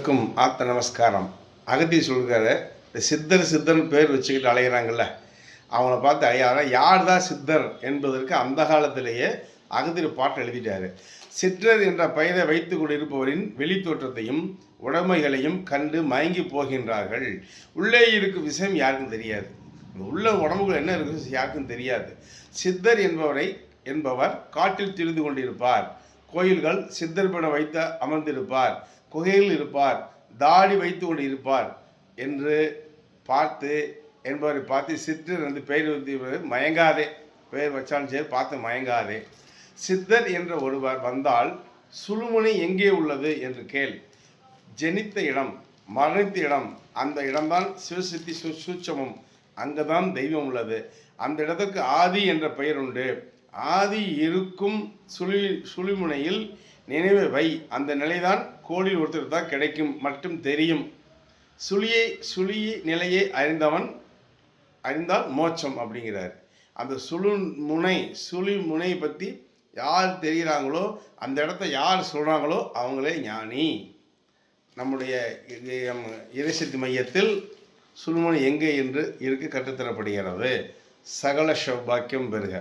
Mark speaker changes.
Speaker 1: அனைவருக்கும் ஆத்த நமஸ்காரம். அகத்தி சொல்கிறாரு, இந்த சித்தர் சித்தர்னு பேர் வச்சுக்கிட்டு அலைகிறாங்கல்ல, அவங்கள பார்த்து ஐயா யார் தான் சித்தர் என்பதற்கு அந்த காலத்திலேயே அகத்திர பாட்டு எழுதிட்டாரு. சித்தர் என்ற பெயரை வைத்து கொண்டிருப்பவரின் வெளித்தோற்றத்தையும் உடைமைகளையும் கண்டு மயங்கி போகின்றார்கள். உள்ளே இருக்கும் விஷயம் யாருக்கும் தெரியாது. உள்ள உடம்புகள் என்ன இருக்குது யாருக்கும் தெரியாது. சித்தர் என்பவர் காட்டில் திரிந்து கொண்டிருப்பார். கோயில்கள் சித்தர் படம் வைத்து அமர்ந்திருப்பார். குகையில் இருப்பார். தாடி வைத்து கொண்டு இருப்பார் என்று என்பவரை பார்த்து சித்தர் என்று பெயர் வைத்து மயங்காதே. பெயர் வச்சாலும் சரி பார்த்து மயங்காதே. சித்தர் என்ற ஒருவர் வந்தால் சுழுமுனை எங்கே உள்ளது என்று கேள். ஜெனித்த இடம், மரணித்த இடம், அந்த இடம்தான் சிவசக்தி சூட்சமம். அங்குதான் தெய்வம் உள்ளது. அந்த இடத்துக்கு ஆதி என்ற பெயர் உண்டு. ஆதி இருக்கும் சுழிமுனையில் நினைவை வை. அந்த நிலைதான் கோடியில் ஒருத்தர் தான் கிடைக்கும் மட்டும் தெரியும். சுழி நிலையை அறிந்தால் மோட்சம் அப்படிங்கிறார். அந்த சுழிமுனை பற்றி யார் தெரிகிறாங்களோ, அந்த இடத்த யார் சொல்கிறாங்களோ அவங்களே ஞானி. நம்முடைய இறைசக்தி மையத்தில் சுழுமுனை எங்கே என்று கற்றுத்தரப்படுகிறது. சகல சௌபாக்கியம் பெறுக.